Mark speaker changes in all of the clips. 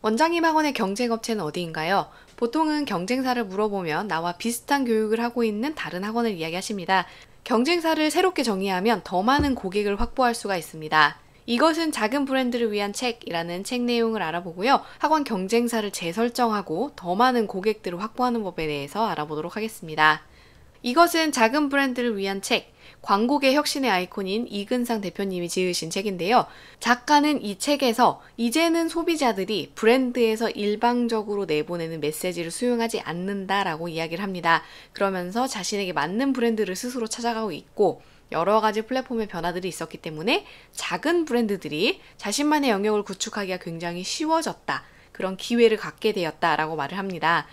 Speaker 1: 원장님 학원의 경쟁업체는 어디인가요? 보통은 경쟁사를 물어보면 나와 비슷한 교육을 하고 있는 다른 학원을 이야기하십니다. 경쟁사를 새롭게 정의하면 더 많은 고객을 확보할 수가 있습니다. 이것은 작은 브랜드를 위한 책이라는 책 내용을 알아보고요. 학원 경쟁사를 재설정하고 더 많은 고객들을 확보하는 법에 대해서 알아보도록 하겠습니다. 이것은 작은 브랜드를 위한 책, 광고계 혁신의 아이콘인 이근상 대표님이 지으신 책인데요. 작가는 이 책에서 이제는 소비자들이 브랜드에서 일방적으로 내보내는 메시지를 수용하지 않는다라고 이야기를 합니다. 그러면서 자신에게 맞는 브랜드를 스스로 찾아가고 있고 여러 가지 플랫폼의 변화들이 있었기 때문에 작은 브랜드들이 자신만의 영역을 구축하기가 굉장히 쉬워졌다. 그런 기회를 갖게 되었다라고 말을 합니다.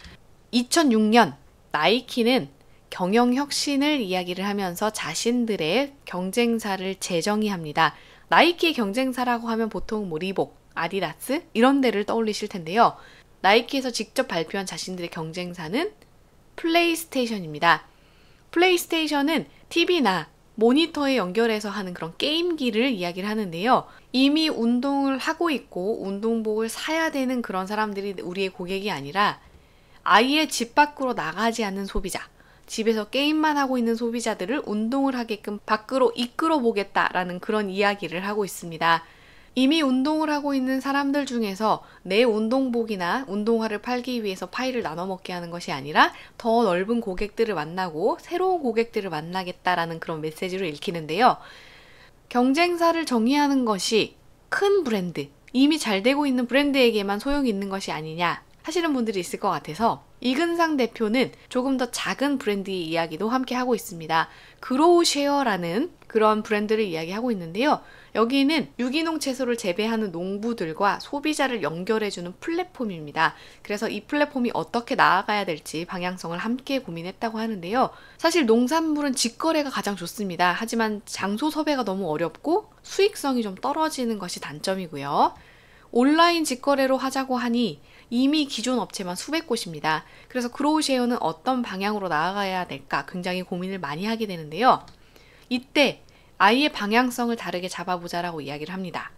Speaker 1: 2006년 나이키는 경영혁신을 이야기를 하면서 자신들의 경쟁사를 재정의합니다. 나이키의 경쟁사라고 하면 보통 리복, 아디다스 이런 데를 떠올리실 텐데요. 나이키에서 직접 발표한 자신들의 경쟁사는 플레이스테이션입니다. 플레이스테이션은 TV나 모니터에 연결해서 하는 그런 게임기를 이야기를 하는데요. 이미 운동을 하고 있고 운동복을 사야 되는 그런 사람들이 우리의 고객이 아니라 아예 집 밖으로 나가지 않는 소비자, 집에서 게임만 하고 있는 소비자들을 운동을 하게끔 밖으로 이끌어 보겠다라는 그런 이야기를 하고 있습니다. 이미 운동을 하고 있는 사람들 중에서 내 운동복이나 운동화를 팔기 위해서 파이를 나눠 먹게 하는 것이 아니라 더 넓은 고객들을 만나고 새로운 고객들을 만나겠다라는 그런 메시지를 읽히는데요. 경쟁사를 정의하는 것이 큰 브랜드, 이미 잘 되고 있는 브랜드에게만 소용이 있는 것이 아니냐 하시는 분들이 있을 것 같아서 이근상 대표는 조금 더 작은 브랜드의 이야기도 함께 하고 있습니다. 그로우쉐어라는 그런 브랜드를 이야기하고 있는데요. 여기는 유기농 채소를 재배하는 농부들과 소비자를 연결해주는 플랫폼입니다. 그래서 이 플랫폼이 어떻게 나아가야 될지 방향성을 함께 고민했다고 하는데요. 사실 농산물은 직거래가 가장 좋습니다. 하지만 장소 섭외가 너무 어렵고 수익성이 좀 떨어지는 것이 단점이고요. 온라인 직거래로 하자고 하니 이미 기존 업체만 수백 곳입니다. 그래서 그로우쉐어는 어떤 방향으로 나아가야 될까 굉장히 고민을 많이 하게 되는데요. 이때 아예 방향성을 다르게 잡아보자라고 이야기를 합니다.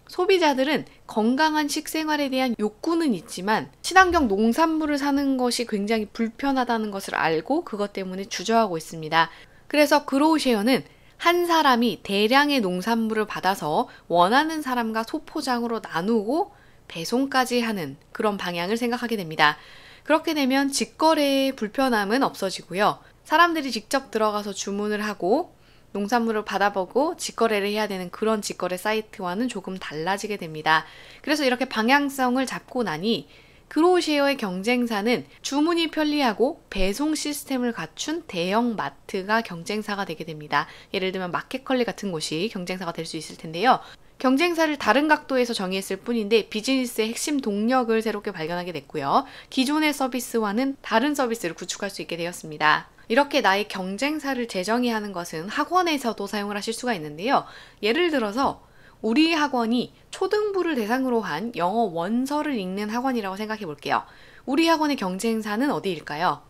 Speaker 1: 소비자들은 건강한 식생활에 대한 욕구는 있지만 친환경 농산물을 사는 것이 굉장히 불편하다는 것을 알고 그것 때문에 주저하고 있습니다. 그래서 그로우쉐어는 한 사람이 대량의 농산물을 받아서 원하는 사람과 소포장으로 나누고 배송까지 하는 그런 방향을 생각하게 됩니다. 그렇게 되면 직거래의 불편함은 없어지고요. 사람들이 직접 들어가서 주문을 하고 농산물을 받아보고 직거래를 해야 되는 그런 직거래 사이트와는 조금 달라지게 됩니다. 그래서 이렇게 방향성을 잡고 나니 그로우쉐어의 경쟁사는 주문이 편리하고 배송 시스템을 갖춘 대형 마트가 경쟁사가 되게 됩니다. 예를 들면 마켓컬리 같은 곳이 경쟁사가 될 수 있을 텐데요. 경쟁사를 다른 각도에서 정의했을 뿐인데 비즈니스의 핵심 동력을 새롭게 발견하게 됐고요. 기존의 서비스와는 다른 서비스를 구축할 수 있게 되었습니다. 이렇게 나의 경쟁사를 재정의하는 것은 학원에서도 사용을 하실 수가 있는데요. 예를 들어서 우리 학원이 초등부를 대상으로 한 영어 원서를 읽는 학원이라고 생각해 볼게요. 우리 학원의 경쟁사는 어디일까요?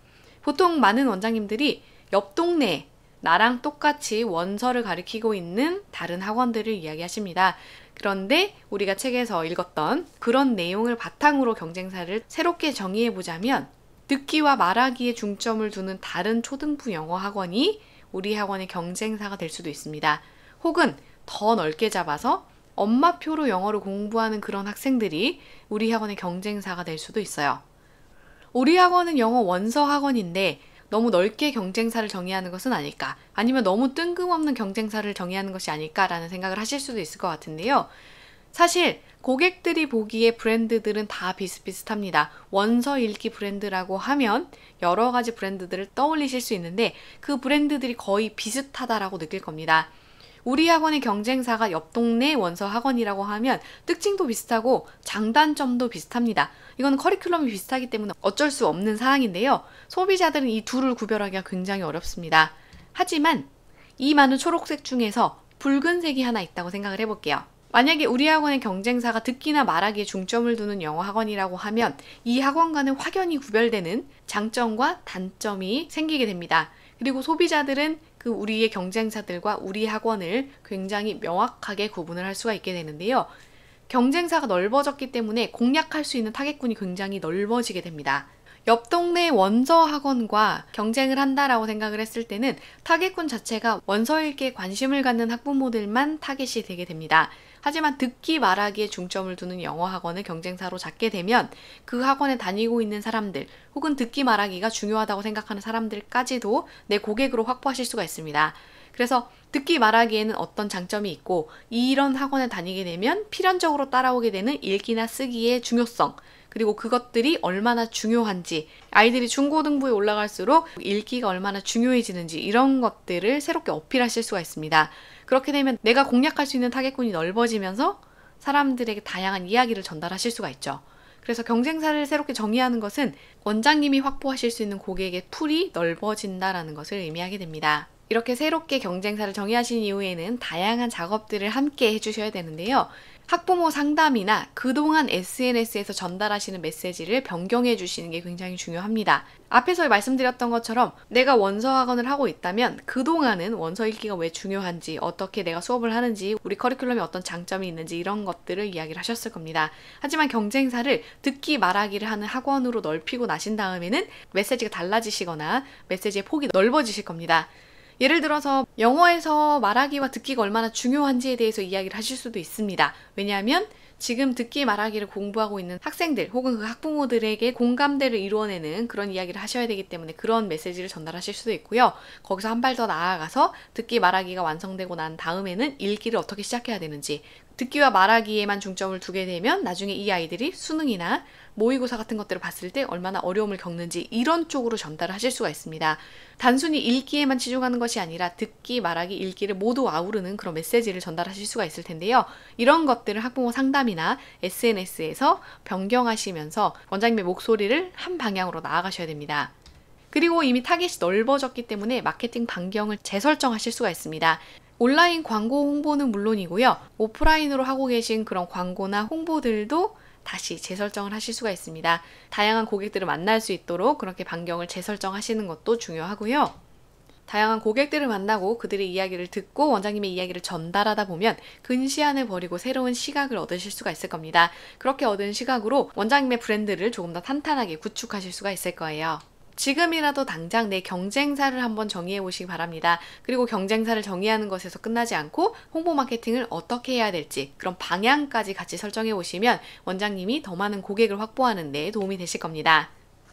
Speaker 1: 보통 많은 원장님들이 옆 동네 나랑 똑같이 원서를 가르치고 있는 다른 학원들을 이야기하십니다. 그런데 우리가 책에서 읽었던 그런 내용을 바탕으로 경쟁사를 새롭게 정의해보자면 듣기와 말하기에 중점을 두는 다른 초등부 영어 학원이 우리 학원의 경쟁사가 될 수도 있습니다. 혹은 더 넓게 잡아서 엄마표로 영어를 공부하는 그런 학생들이 우리 학원의 경쟁사가 될 수도 있어요. 우리 학원은 영어 원서 학원인데 너무 넓게 경쟁사를 정의하는 것은 아닐까? 아니면 너무 뜬금없는 경쟁사를 정의하는 것이 아닐까라는 생각을 하실 수도 있을 것 같은데요. 사실 고객들이 보기에 브랜드들은 다 비슷비슷합니다. 원서 읽기 브랜드라고 하면 여러 가지 브랜드들을 떠올리실 수 있는데 그 브랜드들이 거의 비슷하다라고 느낄 겁니다. 우리 학원의 경쟁사가 옆 동네 원서 학원이라고 하면 특징도 비슷하고 장단점도 비슷합니다. 이건 커리큘럼이 비슷하기 때문에 어쩔 수 없는 사항인데요. 소비자들은 이 둘을 구별하기가 굉장히 어렵습니다. 하지만 이 많은 초록색 중에서 붉은색이 하나 있다고 생각을 해볼게요. 만약에 우리 학원의 경쟁사가 듣기나 말하기에 중점을 두는 영어 학원이라고 하면 이 학원과는 확연히 구별되는 장점과 단점이 생기게 됩니다. 그리고 소비자들은 그 우리의 경쟁사들과 우리 학원을 굉장히 명확하게 구분을 할 수가 있게 되는데요. 경쟁사가 넓어졌기 때문에 공략할 수 있는 타겟군이 굉장히 넓어지게 됩니다. 옆 동네 원서 학원과 경쟁을 한다라고 생각을 했을 때는 타겟군 자체가 원서 읽기에 관심을 갖는 학부모들만 타겟이 되게 됩니다. 하지만 듣기 말하기에 중점을 두는 영어 학원을 경쟁사로 잡게 되면 그 학원에 다니고 있는 사람들 혹은 듣기 말하기가 중요하다고 생각하는 사람들까지도 내 고객으로 확보하실 수가 있습니다. 그래서 듣기 말하기에는 어떤 장점이 있고 이런 학원에 다니게 되면 필연적으로 따라오게 되는 읽기나 쓰기의 중요성, 그리고 그것들이 얼마나 중요한지, 아이들이 중고등부에 올라갈수록 읽기가 얼마나 중요해지는지 이런 것들을 새롭게 어필하실 수가 있습니다. 그렇게 되면 내가 공략할 수 있는 타겟군이 넓어지면서 사람들에게 다양한 이야기를 전달하실 수가 있죠. 그래서 경쟁사를 새롭게 정의하는 것은 원장님이 확보하실 수 있는 고객의 풀이 넓어진다라는 것을 의미하게 됩니다. 이렇게 새롭게 경쟁사를 정의하신 이후에는 다양한 작업들을 함께 해주셔야 되는데요. 학부모 상담이나 그동안 SNS에서 전달하시는 메시지를 변경해 주시는 게 굉장히 중요합니다. 앞에서 말씀드렸던 것처럼 내가 원서 학원을 하고 있다면 그동안은 원서 읽기가 왜 중요한지, 어떻게 내가 수업을 하는지, 우리 커리큘럼에 어떤 장점이 있는지 이런 것들을 이야기를 하셨을 겁니다. 하지만 경쟁사를 듣기 말하기를 하는 학원으로 넓히고 나신 다음에는 메시지가 달라지시거나 메시지의 폭이 넓어지실 겁니다. 예를 들어서 영어에서 말하기와 듣기가 얼마나 중요한지에 대해서 이야기를 하실 수도 있습니다. 왜냐하면 지금 듣기 말하기를 공부하고 있는 학생들 혹은 그 학부모들에게 공감대를 이루어내는 그런 이야기를 하셔야 되기 때문에 그런 메시지를 전달하실 수도 있고요. 거기서 한 발 더 나아가서 듣기 말하기가 완성되고 난 다음에는 읽기를 어떻게 시작해야 되는지, 듣기와 말하기에만 중점을 두게 되면 나중에 이 아이들이 수능이나 모의고사 같은 것들을 봤을 때 얼마나 어려움을 겪는지 이런 쪽으로 전달을 하실 수가 있습니다. 단순히 읽기에만 치중하는 것이 아니라 듣기, 말하기, 읽기를 모두 아우르는 그런 메시지를 전달하실 수가 있을 텐데요. 이런 것들을 학부모 상담이나 SNS에서 변경하시면서 원장님의 목소리를 한 방향으로 나아가셔야 됩니다. 그리고 이미 타겟이 넓어졌기 때문에 마케팅 반경을 재설정하실 수가 있습니다. 온라인 광고 홍보는 물론이고요. 오프라인으로 하고 계신 그런 광고나 홍보들도 다시 재설정을 하실 수가 있습니다. 다양한 고객들을 만날 수 있도록 그렇게 반경을 재설정하시는 것도 중요하고요. 다양한 고객들을 만나고 그들의 이야기를 듣고 원장님의 이야기를 전달하다 보면 근시안을 버리고 새로운 시각을 얻으실 수가 있을 겁니다. 그렇게 얻은 시각으로 원장님의 브랜드를 조금 더 탄탄하게 구축하실 수가 있을 거예요. 지금이라도 당장 내 경쟁사를 한번 정의해 보시기 바랍니다. 그리고 경쟁사를 정의하는 것에서 끝나지 않고 홍보 마케팅을 어떻게 해야 될지 그런 방향까지 같이 설정해 보시면 원장님이 더 많은 고객을 확보하는 데 도움이 되실 겁니다.